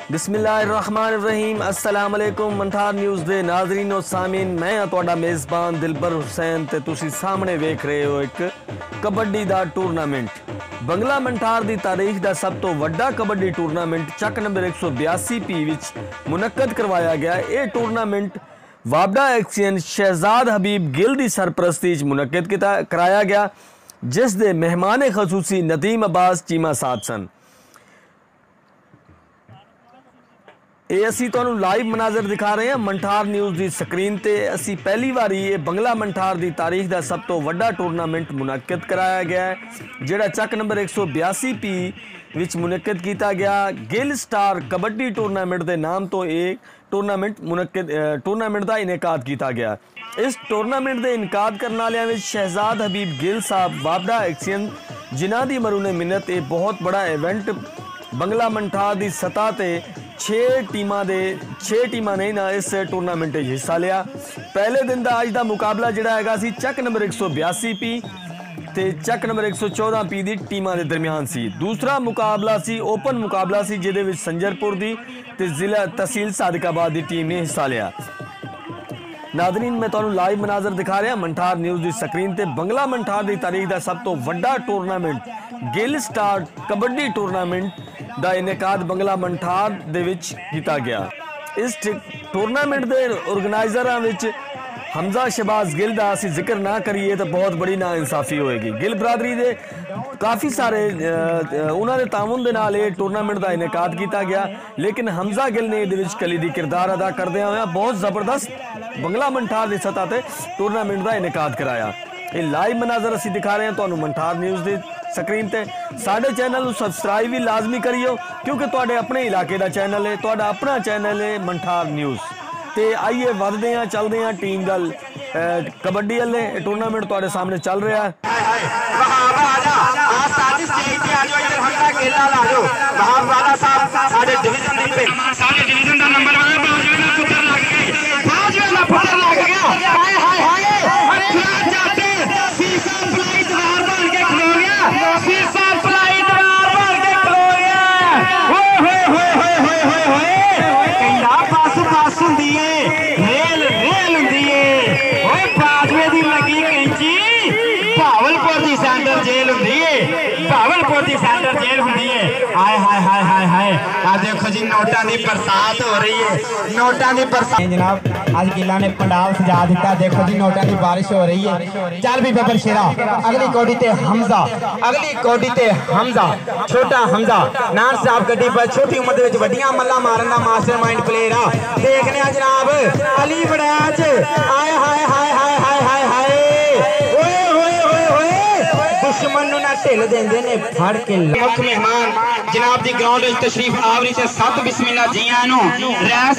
बिस्मिल्लाहिर्रहमानिर्रहीम अस्सलाम वालेकुम मंठार न्यूज़ दे नाज़रीन और सामीन। मैं हाँ तुहाडा मेज़बान दिलबर हुसैन ते तुसी सामने वेख रहे हो एक कबड्डी दा टूरनामेंट। बंगला मंठार दी तारीख दा सब तो वड्डा कबड्डी टूरनामेंट चक नंबर 182 विच मुनक्कद करवाया गया। ये टूरनामेंट वाबडा एक्सचेंज शहजाद हबीब गिल दी सरपरस्ती च मुनक्कद कराया गया, जिस दे मेहमान खसूसी नदीम अब्बास चीमा साहब सन। ये असी तुहानू लाइव मनाजर दिखा रहे हैं मंठार न्यूज़ की स्क्रीन ते। असी पहली बारी ये बंगला मंठार की तारीख का सब तो वड्डा टूरनामेंट मुनक्कद कराया गया है, जिहड़ा चक नंबर 182 विच मुनक्कद किया गया। गिल स्टार कबड्डी टूरनामेंट के नाम तो एक टूरनामेंट का इनेकाद किया गया। इस टूरनामेंट के इनकाद करने वाले शहजाद हबीब गिल साहब वाबडा एक्सचेंज, जिन्हां दी मरूने मिन्नत। ये बहुत बड़ा इवेंट बंगला मंठार की सतह ते 6 टीमां ने ना इस टूरनामेंट हिस्सा लिया। पहले दिन का अज का मुकाबला जिहड़ा हैगा सी चक नंबर 182 ते चक नंबर 114 की टीमां के दरमियान सी। दूसरा मुकाबला सी ओपन मुकाबला सी, जिहदे विच संजरपुर की ते जिला तहसील सादिकाबाद की टीम ने हिस्सा लिया। नादरीन, मैं तुहानू लाइव मनाजर दिखा रहा मंठार न्यूज़ की स्क्रीन ते। बंगला मंठार की तारीख का सब तो वड्डा tournament Gill star kabaddi tournament का इनेकाद बंगला मंठार दे विच किया गया। इस टूरनामेंट के ऑर्गेनाइजरां विच हमजा शहबाज गिल का असी जिक्र ना करिए तो बहुत बड़ी ना इंसाफी होएगी। गिल बरादरी के काफ़ी सारे उन्होंने ताउन के नाल ये टूरनामेंट का इनेकाद किया गया, लेकिन हमजा गिल ने ये कलीदी किरदार अदा करदे हुए बहुत ज़बरदस्त बंगला मंठार की सतह पर टूरनामेंट का इनेकाद कराया। ये लाइव मनाजर असी दिखा रहे हैं तुहानू मंठार न्यूज़ की स्क्रीन ते। साडे चैनल को सबसक्राइब भी लाजमी करियो, क्योंकि तुहाडे अपने इलाके का चैनल है, तुहाडा अपना चैनल है मंठार न्यूज़। ते आइए वधदे हैं चलते हैं टीम गल कबड्डी वाले। टूरनामेंट तुहाडे सामने चल रहा है। देखो जी नोटा की बरसात हो रही है, नोटा की बरसात जनाब। आज गिला ने पंडाल सजा दिता। देखो जी नोटा की बारिश हो रही है। चल भी बबर शेरा अगली कोडी ते हमजा, अगली कोडी ते हमजा, छोटा हमजा नान साहब गड्डी पर छोटी उम्र में वड्डियां मल्ला मारन दा मास्टरमाइंड प्लेयर आ। देखने जनाब अली बड़ैच। आए हाय हाय हाय हाय हाय हाय दुश्मन नु ना ढिल देंदे ने फड़ के। मुख्य मेहमान जनाब दी ग्राउंड विच तशरीफ आवरी ते सत बिस्मिल्लाह जियां नु। रैस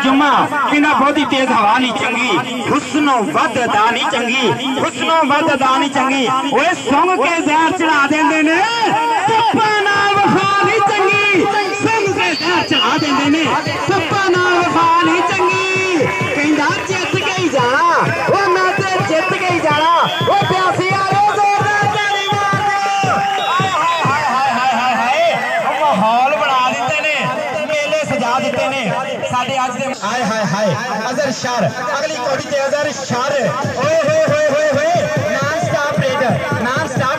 जुम्मा किना बहुती तेज हवा नहीं चंगी, हुस्नो वद अदा नहीं चंगी, हुस्नो वद अदा नहीं चंगी। ओए संग के जहर चढ़ा देंदे ने, सप्पा नाल वफा नहीं चंगी। संग के जहर चढ़ा देंदे ने, सप्पा नाल वफा नहीं चंगी। कहंदा जित के ही जाना, ओ मैं ते जित के ही जाना। ओ प्यासी हाय हाय हाय अजहर शर अगली कोडी ते अजहर शर। ओए होए होए होए होए नॉन स्टॉप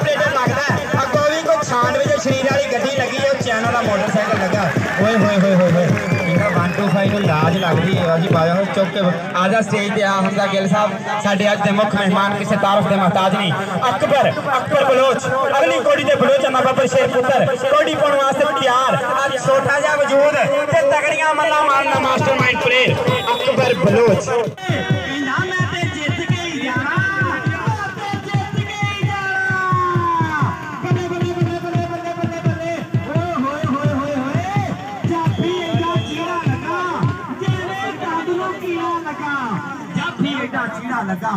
रेडर लगदा है। अगो भी कोई 96 शरीर वाली गड्डी लगी है, चैनल का मोटरसाइकिल लगा। ओए होए होए होए होए इना 125 नु लाज लगदी है जी। बाजा चौक के आजा स्टेज ते आ हमजा गिल साहब साडे आज दे मुख्य मेहमान, किसी तारफ दे मोहताज नहीं। अकबर बलोच अगली कोडी ते बलोच बाबर शेर पुत्र कोडी पाउण वास्ते तैयार। आज छोटा जा वजूद ते तगड़ियां मल्ला मारना मास्टरमाइंड प्लेयर अकबर बलोच। लगा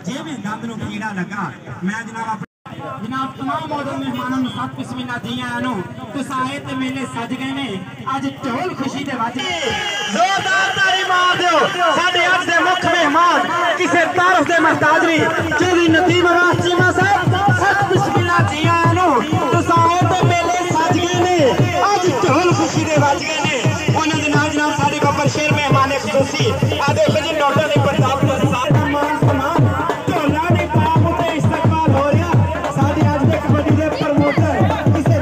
जेबे गंद नु कीड़ा लगा। मैं जनाब तमाम मौजूद मेहमानों को सत बिस्मिल्लाह जियां नु। तुस आए ते मेले सज गए ने, आज ढोल खुशी दे वज जोरदार ताली मार दियो। साडे आज दे मुख्य मेहमान किसे तारफ दे मोहताज नहीं, चौधरी नदीम अब्बास चीमा साहब सत बिस्मिल्लाह जियां नु। तुस आए ते मेले सज गए ने, आज ढोल खुशी खुशी दे वज गए ने उन्हां दे नाल जनाब साडे बब्बर शेर मेहमान खुसूसी आ देखो जी नोटां दे प्रताप दा मान सम्मान ढोला दे पाप ते इस्तकबाल हो रहा साडे अज दे कबड्डी दे प्रमोटर इसे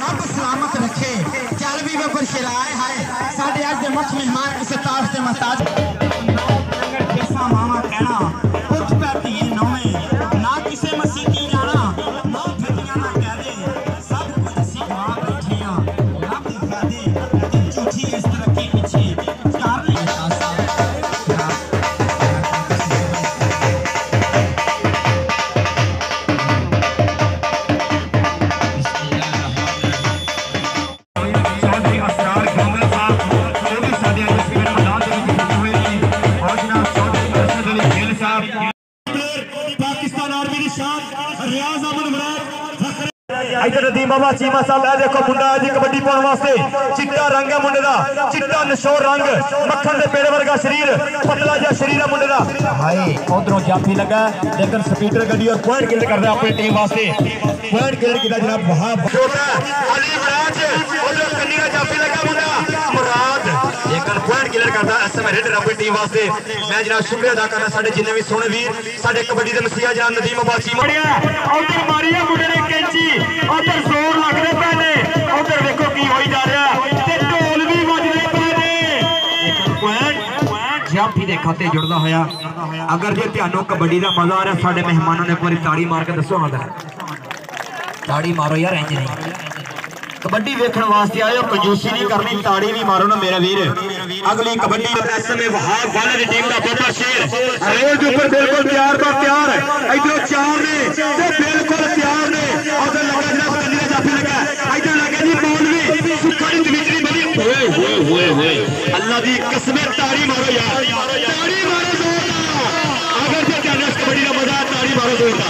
रब सलामत रखे चल भी बब्बर शेर आए हाय साडे अज दे मुख मेहमान इसे ताफ ते महताज मामा कहना उठ पैती नौवे ना किसे मसीती जाना ना फिरदियां ना कह दे सब कुछ असी गवा बैठे हां रब दिखा दे झूठी इस तरक्की पीछे कर ले इधर नदीम बाबा चीमा साहब है देखो मुंडा जी कबड्डी पाने वास्ते चिट्टा रंग है मुंडे दा चिट्टा नशोर रंग मक्खन दे पेड़ वर्गा शरीर पतला जिहा शरीर है मुंडे दा हाय उधरों जाफी लगा लेकिन स्पीडर गड्डी और पॉइंट किल करदा अपनी टीम वास्ते पॉइंट किल कीता जनाब वहां छोटा अली मुराद उधरों कन्नी दा जाफी लगा मुंडा मुराद लेकिन पॉइंट किल करदा इस समय रेड अपनी टीम वास्ते मैं जनाब शुक्रिया अदा करना साडे जिन्ने भी सोहणे वीर साडे कबड्डी दे मसीहा जनाब नदीम बाबा चीमा उधर मारी है मुंडे ने कैंची उधर जोर लगदे पे ने उधर देखो की होई जा रहा ते ढोल भी बजदे पे ने पॉइंट जाफी दे खाते जुड़दा होया अगर जे ध्यानो कबड्डी दा मजा आ रहा साडे मेहमानों ने पूरी ताड़ी मार के दसो हां ताड़ी मारो यार इंज नहीं कबड्डी वेखण वास्ते आयो कंजूसी नहीं करनी ताड़ी भी मारो ना मेरा वीर अगली कबड्डी इस समय वहाब वाले दी टीम दा बब्बर शेर रोज ऊपर बिल्कुल तैयार तो तैयार है इधर चार ने ते बिल्कुल तैयार ने उधर लगा जनाब कन्नी जाफी लगा इधर लगा जी मौलवी सुखाड़ी दिमित्री बनी ओए अल्लाह दी कसम ताड़ी मारो यार ताड़ी मारो जोरदार अगर जे चैनल कबड्डी दा मजा ताड़ी मारो जोरदार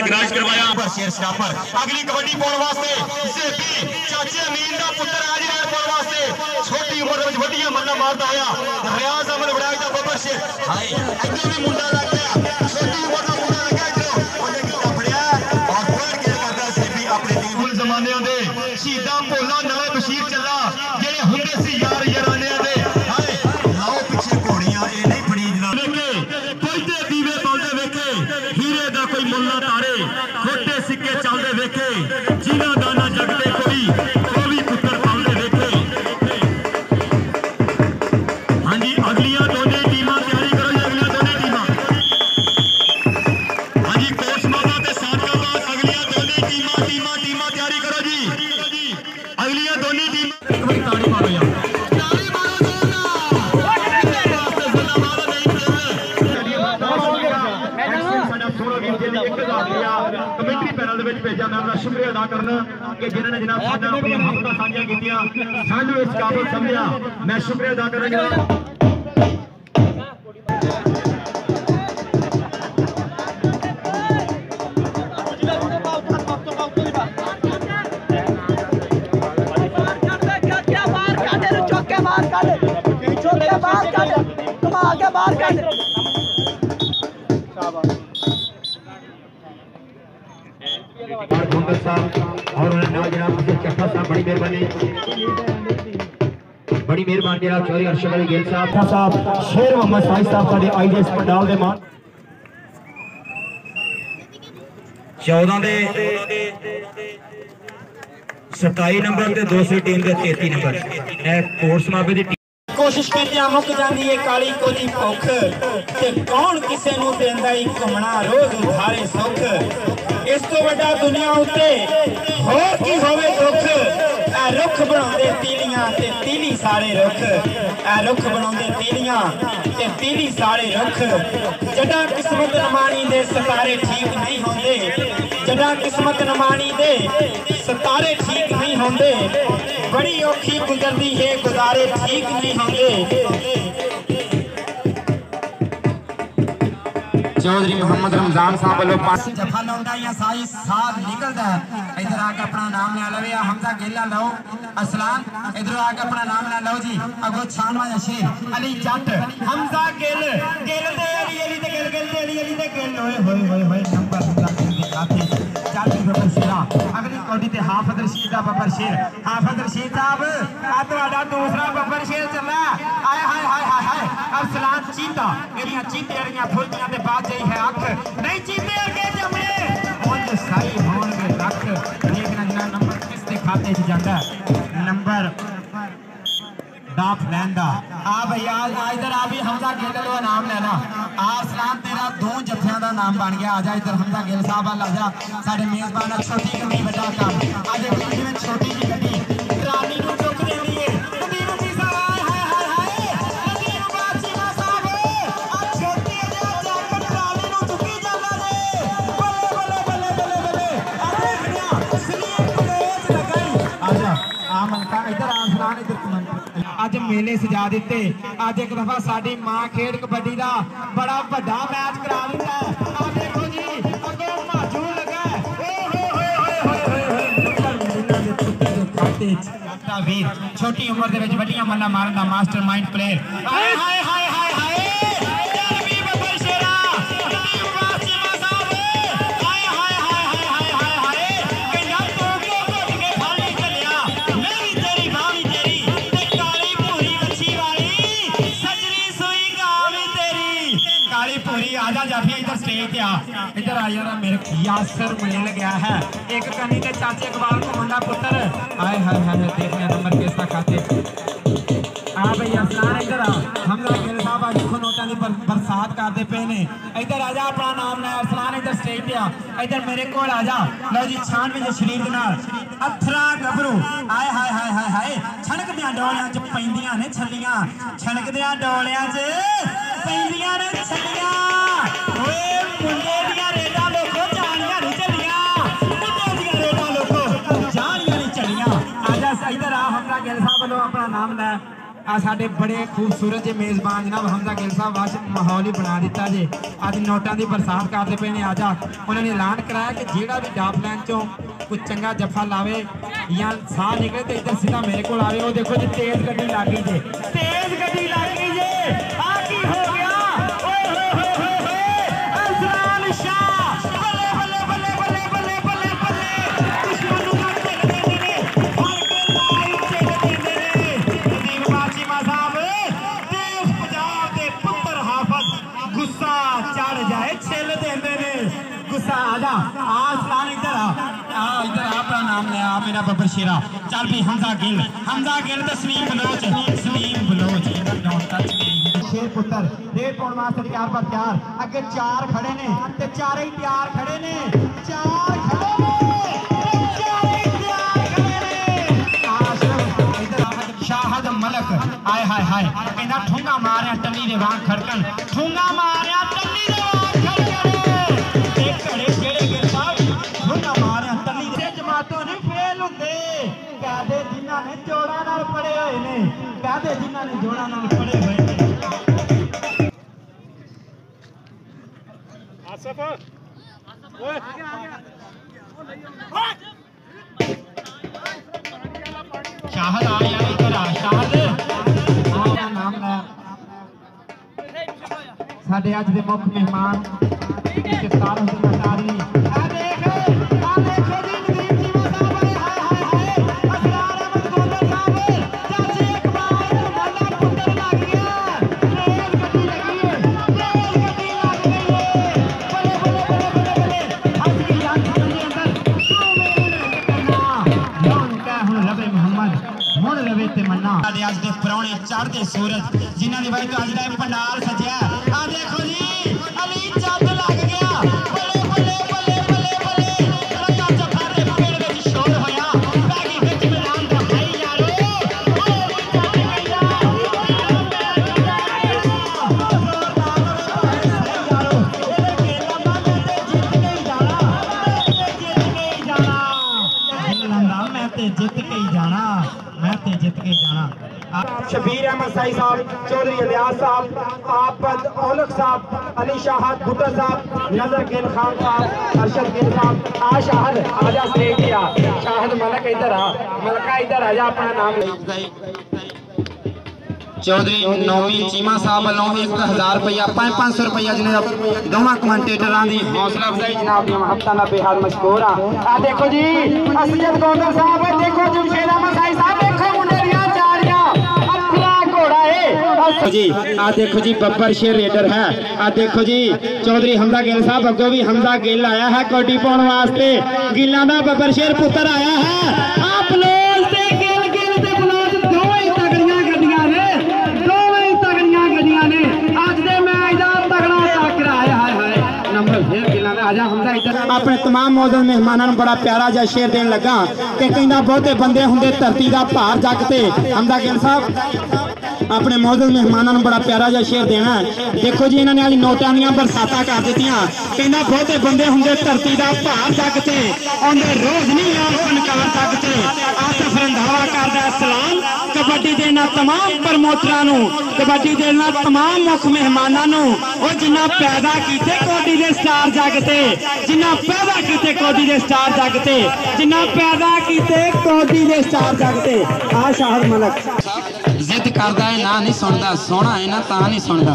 ग्राज करवाया शेर स्टापर अगली कबड्डी पाने वास्ते जेपी चाचे अमीन दा पुत्र आज रात पाने वास्ते छोटी उम्र में वड्डियां मन्ना मारदा आया रियाज अमन वड़ाई दा बब्बर शेर हाय इधर भी मुंडा लग गया छोटी उम्र दा मुंडा लगा इधर ओने किता फड़या और पॉइंट किल करदा जेपी अपनी टीम उन जमाने दे शहीदां भोला नाले बशीर चला जेड़े हुंदे सी यार याराने दे हाय लाओ पीछे घोड़ियां ए नहीं फड़ी जनाब पलते दीवे पाउंदे वेखे हीरे दा कोई मुल्ला तारे खोटे सिक्के चलते वेखे जिन्हां दा ना जगते कोई भी पुत्र पाउंदे वेखे हां जी अगलियां दोने टीमां तैयारी करो जी अगलियां दोने टीमां हां जी कोच मामा ते सादकाबाद अगलियां दोने टीमां तैयारी करो जी अगलियां दोने टीमां एक बार ताड़ी मारो यार ताड़ी मारो कमेंट्री पैनल भेजा मैं अपना शुक्रिया अदा करना कि जिन्होंने जनाब साडा अपनी मोहब्बत साझा कीतियां सानू इस काबिल समझा मैं शुक्रिया अदा करना जनाब और जनाब चट्टा साहब बड़ी मेहरबानी जनाब चौधरी अर्शद अली गिल साहब शेर मोहम्मद साहिद साहब साडे आईडीएस पंडाल दे मान 14 दे 27 नंबर ते दूसरी team they 33 number A course माबे दी कोशिश करते मुक जाती है काली कोजी भुख ते कौन किसे नू देंदा ही घुमना रोज उधारे सुख इस तो बड़ा दुनिया उत्ते होर की होवे दुख ए रुख बनाउंदे तीलियां ते तीली सारे रुख ए रुख बनाउंदे तीलियां ते तीली सारे रुख जड़ा किस्मत नमानी दे सितारे ठीक नहीं होंदे जड़ा किस्मत नमानी दे सितारे ठीक नहीं होंदे बड़ी औखी गुजरती है गुजारे ठीक नहीं होंगे 14 चौधरी मोहम्मद रमजान साहब वालों पास जफा लौंडा या साई साथ निकलता है इधर आके अपना नाम ले लवे हमजा गेला लो असलान इधर आके अपना नाम ले लो जी अगो छानवा शेर अली जट हमजा गेल गेल दे अली दे गेल दे गेल होए नंबर दिखाते जाती बबर शेरा अगली कोडी ते हाफिज रशीद दा बबर शेर हाफिज रशीद साहब आ तुम्हारा दूसरा बबर शेर चला आय हाय हाय हाय हाय अरसलान चीता एरिया चीते एरिया फुलतियां ते बात जई है अख नहीं चीते अगे जमे उन साई होन में रख देखना जना नंबर किस दे खाते च जांदा नंबर डाफ लैंदा आ भैया इधर आ भी हमजा गिल लो नाम लेना आसलान तेरा दो जफियां दा नाम बन गया आजा इधर हमजा गिल साहब आ जा साडे मेजबान छोटी गड्डी बड़ा काम आज एक जिवें छोटी जी गड्डी रानी नु चुक देंदी है नदीम जी साहब हाय हाय हाय नदीम बाचीमा साहब आ छोटी जा जाकर रानी नु चुकी जांदा रे बल्ले आ देखिया सलीम तेज लगाई आजा आ मनका इधर आसलान इधर आज मेले सजा दिते आज एक दफा साडी मां खेड कबड्डी दा बड़ा बड़ा मैच करा दिता आ देखो जी अगे माजू लगा ओए वीर छोटी उम्र दे विच बड़ियां मल्ला मारन दा मास्टरमाइंड प्लेयर हाय हाय हाय हाय हाय चल भी बबर शेरा नदीम वासिमा साहब हाय हाय हाय हाय हाय हाय कन्या तो को घट के फाली चलिया मेरी तेरी भावी तेरी काली पूरी आजा जाफी इधर स्टेज पे आ इधर आ यार मेरे यासर मिल गया है एक कनी ते चाचे इकबाल को मुंडा पुत्र हाय हाय हाय देखने नंबर किसका खाते आ भाई असलान इधर आ हमजा गिल साहब आज देखो नोटां दी बरसात करदे पे ने इधर आजा अपना नाम ले असलान इधर स्टेज पे आ इधर मेरे कोल आजा लो जी 96 दे शरीर दे नाल अथरा गबरू हाय हाय हाय हाय हाय छणकदियां डोलियां च पैंदियां ने छलियां छणकदियां डोलियां च पैंदियां ने छलियां ओए मुंडे दियां रेडा लोको जानियां नहीं चलियां मुंडे दियां रेडा लोको जानियां नहीं चलियां आजा इधर आ हमजा गिल साहब वालों अपना नाम ले आ साडे बड़े खूबसूरत जे मेजबान जनाब हमजा गिल साहब वाश माहौल ही बना दिता जे अज नोटां दी बरसात करदे पे ने आजा उन्होंने ऐलान कराया कि जेड़ा भी डाफ लाइन चों कोई चंगा जफा लावे या साह निकले तो इधर सीधा मेरे को आवे। वो देखो जी तेज गड्डी लग गई जे तेज गड्डी लग गई जे आ की हो गया ओए होए होए होए अजराल शाह बल्ले बल्ले बल्ले बल्ले बल्ले बल्ले बल्ले दुश्मनों का खेल देते ने हर के लाइव चेक देते ने नदीम बाचीमा साहब देश पंजाब दे पुत्र हाफिज गुस्सा चढ़ जाए छेल देंदे ने गुस्सा आजा आसमान इधर आ इधर अपना नाम ले आ मेरा बबर शेरा चल भी हमजा गिल ते सलीम बलोच डोंट टच शेर पुत्र डेढ़ पौन वास्ते तैयार पर तैयार अगे चार खड़े ने ते चारे ही तैयार खड़े ने चार खड़े ने आशरफ इधर शाहद मलक आय हाय हाय कहंदा ठुंगा मारिया टल्ली दे वांग खड़कन ठुंगा मारिया टल्ली दे वांग खड़कन एक घड़े जेड़े गिल साहब ठुंगा मारिया टल्ली दे जमातों नहीं फेल हुंदे कहदे जिन्हां ने जोड़ा नाल पड़े होए ने कहदे जिन्हां ने जोड़ा नाल पड़े होए ने आसफ ओए शाहद आ यार इधर आ शाहद आ नाम ला साडे अज दे मुख मेहमान गिरफ्तार हुसैन अटारी आ देखो जी नदीम जी साहब हाय हाय हाय असरार अहमद गोंदल साहब चाचे इकबाल को वाला पुत्र लग गया रेल गड्डी लगी है रेल गड्डी लग गई है बड़े बड़े बड़े बड़े हंस के याद के अंदर तू मेरे करना लोन का हुन रबे मोहम्मद हुन रवे ते मन्ना साडे अज दे पुराने चढ़दे सूरज जिन्हां दी वजह तो अज दा पंडाल सजिया आ देखो जी अली जट लग गया बड़े बड़े बड़े बड़े बड़े रंगा जफारे पेड़ विच शोर होया बैगी विच मैदान दा हाई यारो मैं ते जित के ही जाना शबीर अहमद साई साहब, चौधरी इलियास साहब, आबद औलख साहब, अली शाहद भुट्टो साहब, नजर गिल खान साहब, अरशद गिल साहब। आ शाहद आजा स्टेज पे आ, शाहद मलक इधर आ, मलका इधर आजा, अपना नाम ले। चौधरी नौमी चीमा साहब वालों 1000 रुपया 500 रुपया जनाब दोवां कमेंटेटरां दी हौसला अफजाई जनाब दी महबतां दा बेहद मशकूर आ देखो जी असद गोंदल साहब, देखो जमशेद अहमद साई साहब, देखो मुंडे दियां चारियां अखरा घोड़ा है जी। आ देखो जी बब्बर शेर रेडर है। आ देखो जी चौधरी हमजा गिल साहब, अगो भी हमजा गिल आया है कोटी पाउण वास्ते। गिल्लां दा बब्बर शेर पुत्र आया है। आप लोग ते गिल गिल ते बलाद दोवें ही तगड़ियां गड्डियां ने, दोवें ही तगड़ियां गड्डियां ने। अज दे मैच दा तगड़ा टाकरा आया है। नंबर फिर गिल्लां दा आजा हमजा इधर। अपने तमाम मौजूद मेहमानां नूं बड़ा प्यारा जिहा शेर देण लगा ते कहंदा बहुते बंदे हुंदे धरती दा भार जग ते। हमजा गिल साहब अपने मौजूद मेहमानों बड़ा प्यारा जिहा शेर देना है। देखो जी इन्होंने आज नोटां दीयां बरसातां कर दित्तियां। कहंदा बहुते बंदे हुंदे धरती दा भार जग ते, आउंदे रोज नहीं यार फनकार जग ते। आसिफ रंधावा करदा सलाम कबड्डी दे इन्हां तमाम प्रमोटरां नूं, कबड्डी दे इन्हां तमाम मुख मेहमानां नूं, ओ जिन्हां पैदा कीते कबड्डी दे स्टार जग ते, जिन्हां पैदा कीते कबड्डी दे स्टार जग ते, जिन्हां पैदा कीते कबड्डी दे स्टार जग ते। आ शाहद मलक जिद करदा है ना नहीं सुनदा, सोना है ना ता नहीं सुनदा।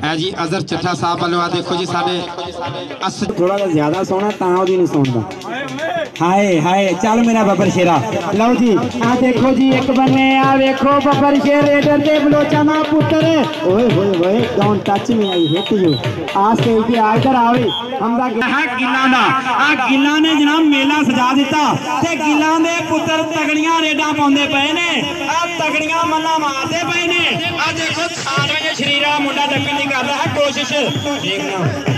है जी अजहर चट्ठा साहब वालों देखो जी साडे थोड़ा सा ज्यादा सोना ता ओदी नहीं सुनदा। हाय हाय चल मेरा बब्बर शेरा। लो जी आ देखो जी एक बने आ देखो बब्बर शेर रेडर दे बलोचा ना पुत्र। ओए होए होए don't touch me I hit you. आ स्टेज पे आ इधर आवे हमदा है गिल्लां दा। आ गिल्लां ने जनाब मेला सजा दिता ते गिल्लां दे पुत्र तगड़ियां रेडां पाउंदे पए ने। आ तगड़ियां मल्ला मारदे पए ने। आ देखो 98 जे शरीरा मुंडा डक्कन दी कर रहा है कोशिश देखना।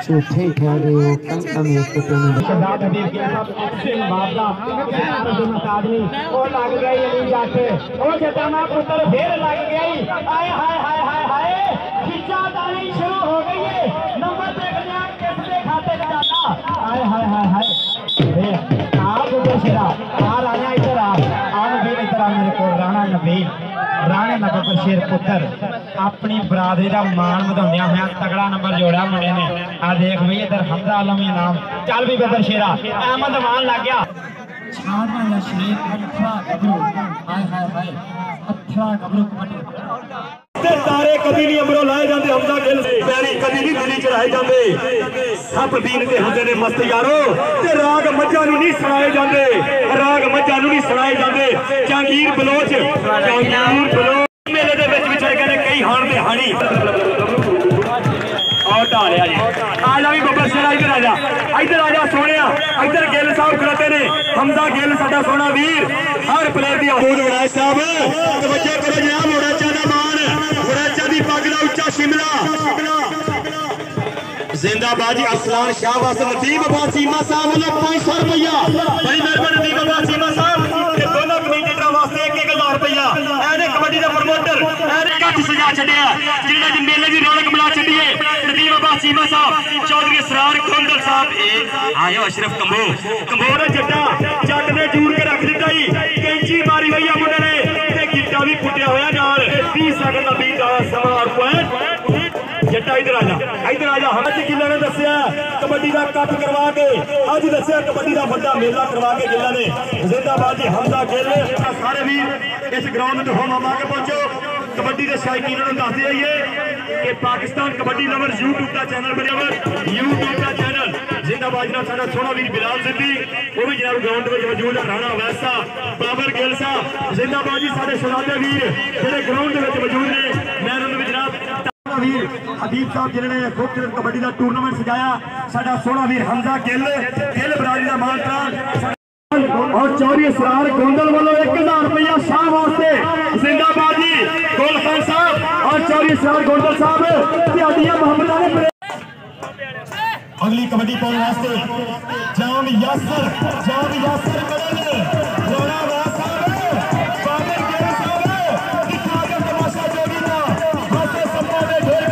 चौथे ठहरे हो कंटा में शहजाद हबीब गिल साहब अच्छे मुकाबला आदमी ओ लग गई अली जट ओ जटाना पुत्र फिर लग गई। हाय हाय हाय हाय हाय खिंचातानी शुरू हो गई है। नंबर देख लिया किसके खाते में जाता। हाय हाय हाय हाय आप शेरा आ राजा इधर आ नबील इधर आ मेरे को राणा नबील राणे नंबर शेर पुत्र अपनी बरादरी का मान बढ़ाउंदिया होया तगड़ा नंबर जोड़ा मुंडे ने। आ देख भाई इधर हमजा आलम इनाम चल भी बब्बर शेरा अहमद मान लग गया। छाड़ना या शेर अथरा गबरू हाय हाय हाय अथरा गबरू कबड्डी तारे कभी नहीं अमरों लाए जाते। हमजा गिल पैरी कभी नहीं दिल्ली चढ़ाए जाते। सब दीन के होंदे ने मस्त यारो ते राग मज्जा नूं नहीं सुनाए जाते। राग मज्जा नूं नहीं सुनाए जाते। जहांगीर बलोच मेले दे विच विचर गए ने कई हाण दे हाणी और ढालिया जी। आ जा भी बब्बर शेरा इधर आ जा, इधर आ जा सोनिया। इधर गिल साहब खड़ोते ने। हमजा गिल साडा सोना वीर हर प्लेयर दी आवाज होना साहब तवज्जो करो जनाब। मुराचा दा मान मुराचा दी पग दा उच्चा शिमला जिंदाबाद जी। असलान शाह वास नदीम अब्बास चीमा साहब वालों 500 रुपया बड़ी मेहरबानी नदीम अब्बास चीमा साहब ते दोनों कमेंटेटरां वास्ते 1000 रुपया। ऐने कबड्डी दा प्रमोटर ऐने कट सजा छड्डिया जिन्हां दी मेले दी रौनक बना छड्डी है। नदीम अब्बास चीमा साहब चौधरी असरार गोंदल साहब आयो अशरफ कंबो ने जट ने जूड़ के रख दिता ही। कैंची मारी हुई है मुंडे ने ते गिट्टा भी पुट्टिया होया नाल 30 सेकंड दा बीत दा समा और पॉइंट जट्टा इधर आजा हम गिल्ला ने दसिया कबड्डी का कप करवा के अज दसिया कबड्डी का बड़ा मेला करवा के गिल्ला ने। जिंदाबाद जी हमजा गिल सारे वीर इस ग्राउंड में होम आके पहुंचो। कबड्डी के शौकीनों को दस दिए कि पाकिस्तान कबड्डी लवर यूट्यूब का चैनल बने यूट्यूब का चैनल। जिंदाबाद जनाब साडा सोना वीर बिलाल सिद्धी वो भी जनाब ग्राउंड में मौजूद है। राणा वैसा बाबर गिल साहब जिंदाबाद जी साडे शहजादे वीर जेडे ग्राउंड में मौजूद ने। मैं उन्होंने जनाब वीर हबीब साहब जिन्होंने खूबसूरत कबड्डी का टूर्नामेंट सजाया साडा सोना वीर हमजा गिल बरादरी का मानतान और चौधरी असरार गोंदल वालों 1000 रुपया शाह वास्ते। जिंदाबाद जी गोल खान साहब और चौधरी असरार गोंदल साहब मोहम्मद ने अगली कबड्डी पाने वास्ते जाम यासर करेंगे। राणा वैस साहब बाबर गिल साहब तमाशा जोड़ी ना हाथे सपना दे ढेर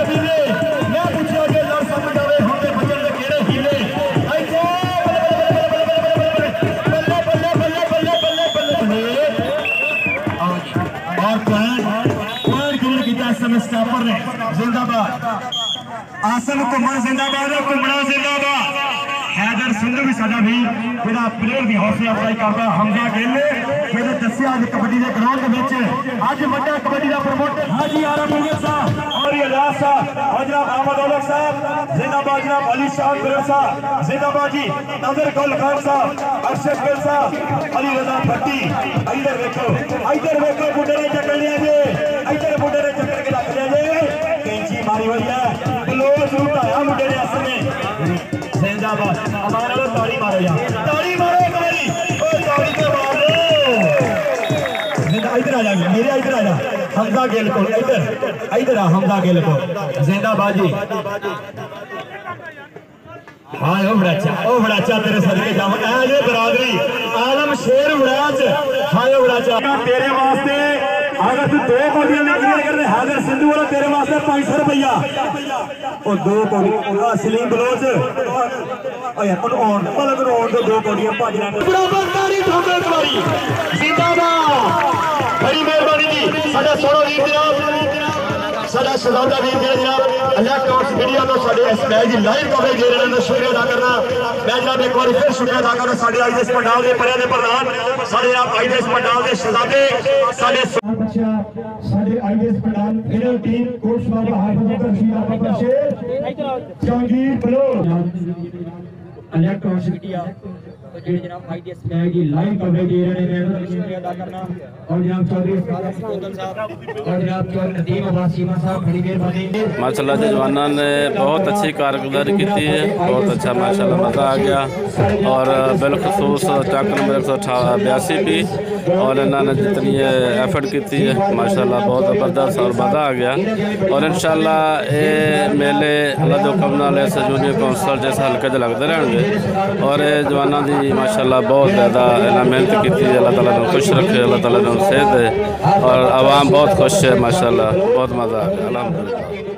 और पॉइंट क्लियर किया इस समय स्टॉपर ने। जिंदाबाद आसन घुमन जिंदाबाद, घुमना जिंदाबाद। हैदर सिंधु भी साडा भी मेरा प्लेयर भी हौसला अफजाई करता। हमजा गिल मैंने दसिया कबड्डी के ग्राउंड अज वड्डा कबड्डी का प्रमोटर हाजी आरा पुलिस साहब और इलाज साहब और जनाब अहमद औलख साहब जिंदाबाद, जनाब अली शाह बिरर साहब जिंदाबाद जी, नजर गुल खान साहब, अरशद गिल साहब, अली रजा भट्टी। इधर वेखो बुढ़े ने चक्कर लिया जे, इधर बुढ़े ने चक्कर के रख लिया जे, कैंची मारी हुई है, क्लोज रूट आया बुढ़े ने असर जिंदाबाद। हमारे लोग ताड़ी मारो यार, ताड़ी मारो ताड़ी, ओ ताड़ी के मारो। इधर आ जा मेरे, इधर आ जा हमजा गिल को, इधर आ हमजा गिल को जिंदाबाद जी। हाँ ओ बड़ाचा तेरे सदके जावा ये बरादरी आलम शेर उड़ाच। हाँ बड़ाचा तेरे वास्ते अगर तू 2 कोटियां नहीं क्लियर कर दे हैदर सिंधु वाला तेरे वास्ते 500 रुपया। और 2 कोटी सलीम बलोच मतलब 2 कोटियां भजना बराबर तारी ठोकर मारी। जिंदाबाद, बड़ी मेहरबानी जी साडा सोनो वीर जनाब, साडा शहजादा वीर जनाब अल्लाह टॉस मीडिया तो साडे इस मैच की लाइव कवरेज दे रहे हैं। शुक्रिया अदा करना मैं जनाब एक बार फिर शुक्रिया अदा करना साडे आज इस पंडाल के परिया के प्रधान साडे जनाब आज इस पंडाल के शहजादे साडे साडे आज इस पंडाल फिर टीम कोच बाबा हाफिज रशीद आपका शेर जहांगीर बलो अल्लाह टॉस मीडिया जेडे जनाब आईडीएस मैच की लाइव कवरेज दे रहे हैं। मैं शुक्रिया अदा करना और जनाब चौधरी साहब और जनाब चौधरी नदीम अब्बासी साहब बड़ी मेहरबानी। माशाल्लाह जवानों ने बहुत अच्छी कारकर्दगी की है, बहुत अच्छा माशाल्लाह मज़ा आ गया। और बिलखसूस टक नंबर 182 भी और इन्होंने जितनी एफर्ट की है माशाल्लाह बहुत ज़बरदस्त और मज़ा आ गया। और इंशाल्लाह ये मेले अल्लाह के हुक्म नाल इस जूनियर कौंसल जिस हल्के च लगते रहेंगे। और जवानों की माशाल्लाह बहुत ज़्यादा इन्हें मेहनत की है। अल्लाह ताला ने खुश रखे, अल्लाह ताला ने सेहत है और आवाम बहुत खुश है माशाल्लाह, बहुत मज़ा आ गया अल्हम्दुलिल्लाह।